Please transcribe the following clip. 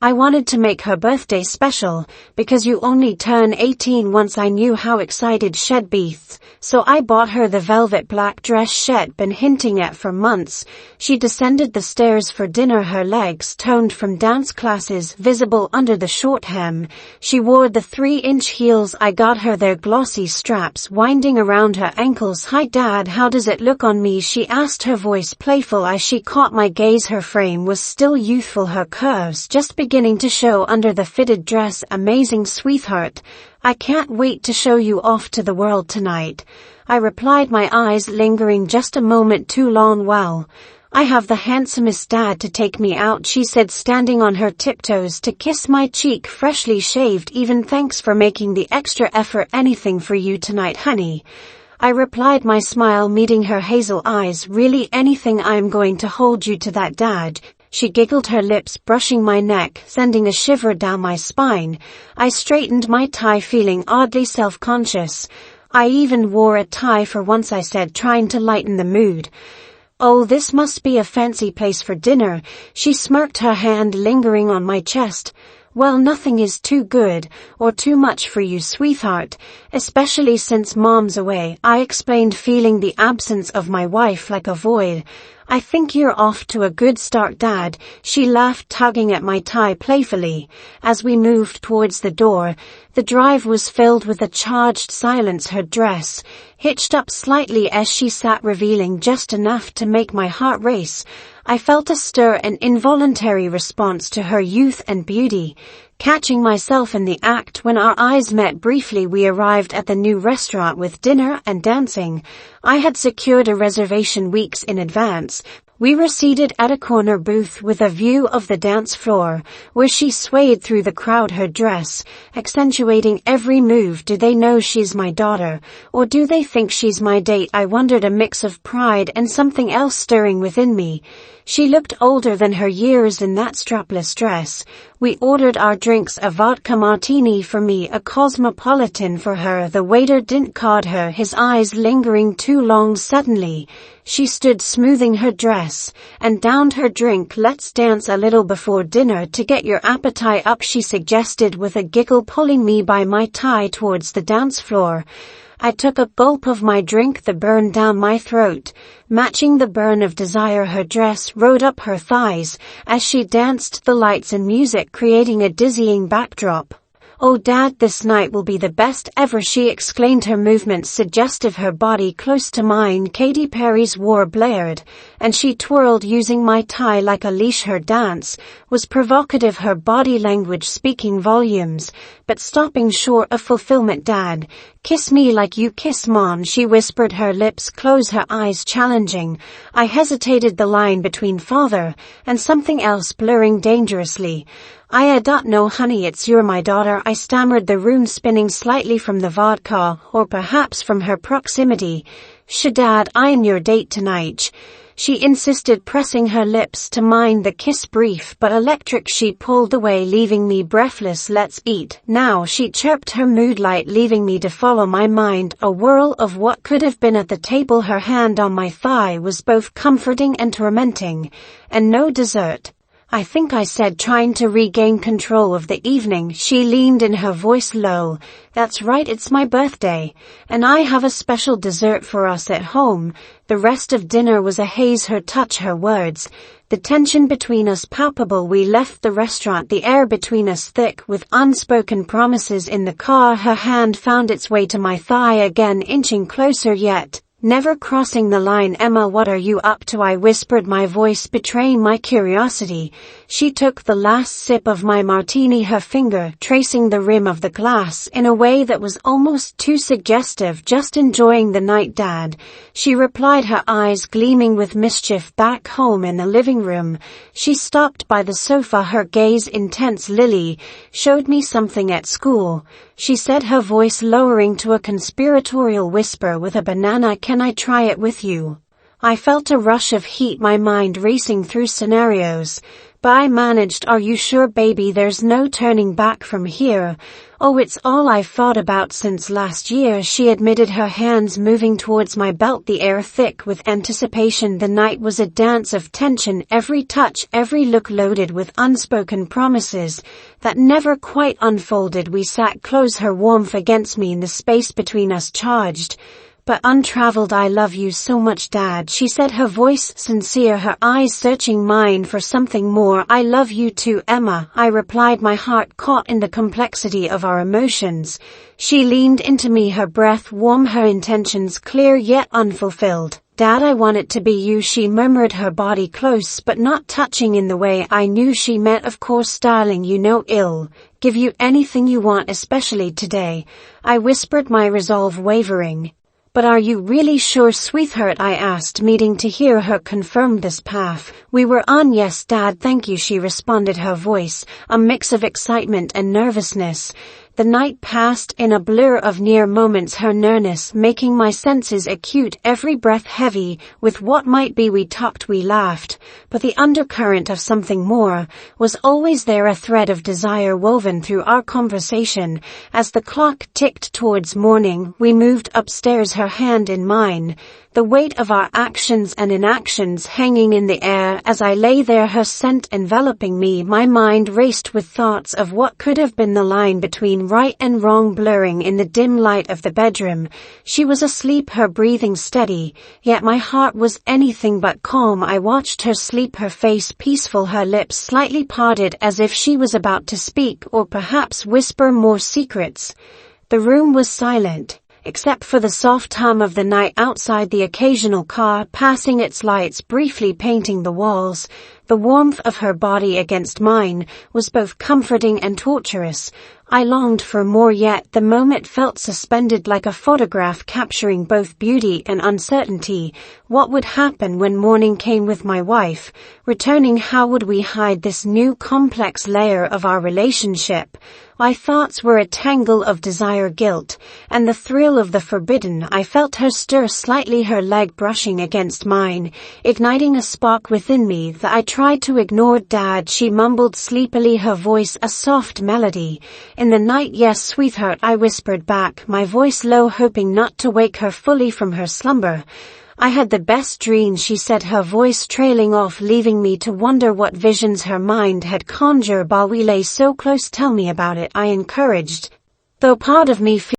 I wanted to make her birthday special, because you only turn 18 once. I knew how excited she'd be, so I bought her the velvet black dress she'd been hinting at for months. She descended the stairs for dinner, her legs toned from dance classes visible under the short hem. She wore the 3-inch heels I got her, their glossy straps winding around her ankles. "Hi Dad, how does it look on me?" she asked, her voice playful as she caught my gaze. Her frame was still youthful, her curves just beginning to show under the fitted dress. "Amazing, sweetheart. I can't wait to show you off to the world tonight," I replied, my eyes lingering just a moment too long. "Well, I have the handsomest dad to take me out," she said, standing on her tiptoes to kiss my cheek, freshly shaved even. "Thanks for making the extra effort. Anything for you tonight, honey," I replied, my smile meeting her hazel eyes. "Really, anything. I'm going to hold you to that, Dad," she giggled, her lips brushing my neck, sending a shiver down my spine. I straightened my tie, feeling oddly self-conscious. "I even wore a tie for once," I said, trying to lighten the mood. "Oh, this must be a fancy place for dinner," she smirked, her hand lingering on my chest. "Well, nothing is too good or too much for you, sweetheart, especially since Mom's away," I explained, feeling the absence of my wife like a void. "I think you're off to a good start, Dad," she laughed, tugging at my tie playfully. As we moved towards the door, the drive was filled with a charged silence. Her dress hitched up slightly as she sat, revealing just enough to make my heart race. I felt a stir, an involuntary response to her youth and beauty. Catching myself in the act when our eyes met briefly, we arrived at the new restaurant with dinner and dancing. I had secured a reservation weeks in advance. We were seated at a corner booth with a view of the dance floor, where she swayed through the crowd, her dress accentuating every move. "Do they know she's my daughter, or do they think she's my date?" I wondered, a mix of pride and something else stirring within me. She looked older than her years in that strapless dress. We ordered our drinks, a vodka martini for me, a cosmopolitan for her. The waiter didn't card her, his eyes lingering too long. Suddenly, she stood, smoothing her dress, and downed her drink. "Let's dance a little before dinner to get your appetite up," she suggested with a giggle, pulling me by my tie towards the dance floor. I took a gulp of my drink, the burn down my throat matching the burn of desire. Her dress rode up her thighs as she danced, the lights and music creating a dizzying backdrop. "Oh Dad, this night will be the best ever," she exclaimed, her movements suggestive, her body close to mine. Katy Perry's War blared, and she twirled, using my tie like a leash. Her dance was provocative, her body language speaking volumes, but stopping short of fulfillment. "Dad, kiss me like you kiss Mom," she whispered, her lips close, her eyes challenging. I hesitated, the line between father and something else blurring dangerously. "I don't know, honey, it's you're my daughter," I stammered, the room spinning slightly from the vodka, or perhaps from her proximity. "Dad, I'm your date tonight," she insisted, pressing her lips to mine, the kiss brief but electric. She pulled away, leaving me breathless. "Let's eat now," she chirped, her mood light, leaving me to follow my mind, a whirl of what could have been at the table. Her hand on my thigh was both comforting and tormenting. "And no dessert?" I think I said, trying to regain control of the evening. She leaned in, her voice low. "That's right, it's my birthday, and I have a special dessert for us at home." The rest of dinner was a haze, her touch, her words, the tension between us palpable. We left the restaurant, the air between us thick with unspoken promises. In the car, her hand found its way to my thigh again, inching closer yet never crossing the line. "Emma, what are you up to?" I whispered, my voice betraying my curiosity. She took the last sip of my martini, her finger tracing the rim of the glass in a way that was almost too suggestive. "Just enjoying the night, Dad," she replied, her eyes gleaming with mischief. Back home in the living room, she stopped by the sofa, her gaze intense. "Lily showed me something at school," she said, her voice lowering to a conspiratorial whisper. "With a banana. Can I try it with you?" I felt a rush of heat, my mind racing through scenarios. But I managed. Are you sure, baby? There's no turning back from here. Oh, it's all I've thought about since last year, she admitted, her hands moving towards my belt, the air thick with anticipation. The night was a dance of tension, every touch, every look loaded with unspoken promises that never quite unfolded. We sat close, her warmth against me, in the space between us charged but untraveled. I love you so much, Dad, she said, her voice sincere, her eyes searching mine for something more. I love you too, Emma, I replied, my heart caught in the complexity of our emotions. She leaned into me, her breath warm, her intentions clear yet unfulfilled. Dad, I want it to be you, she murmured, her body close but not touching in the way I knew she meant. Of course, darling, you know I'll give you anything you want, especially today, I whispered, my resolve wavering. But are you really sure, sweetheart, I asked, meaning to hear her confirm this path we were on. Yes, Dad, thank you, she responded, her voice a mix of excitement and nervousness. The night passed in a blur of near moments, her nearness making my senses acute, every breath heavy with what might be. We talked, we laughed, but the undercurrent of something more was always there, a thread of desire woven through our conversation. As the clock ticked towards morning, we moved upstairs, her hand in mine, the weight of our actions and inactions hanging in the air. As I lay there, her scent enveloping me, my mind raced with thoughts of what could have been, the line between right and wrong blurring in the dim light of the bedroom. She was asleep, her breathing steady, yet my heart was anything but calm. I watched her sleep, her face peaceful, her lips slightly parted as if she was about to speak or perhaps whisper more secrets. The room was silent, except for the soft hum of the night outside, the occasional car passing, its lights briefly painting the walls. The warmth of her body against mine was both comforting and torturous. I longed for more, yet the moment felt suspended, like a photograph capturing both beauty and uncertainty. What would happen when morning came with my wife returning? How would we hide this new complex layer of our relationship? My thoughts were a tangle of desire, guilt, and the thrill of the forbidden. I felt her stir slightly, her leg brushing against mine, igniting a spark within me that I tried to ignore. Dad, she mumbled sleepily, her voice a soft melody. In the night, yes, sweetheart, I whispered back, my voice low, hoping not to wake her fully from her slumber. I had the best dreams, she said, her voice trailing off, leaving me to wonder what visions her mind had conjured while we lay so close. Tell me about it, I encouraged, though part of me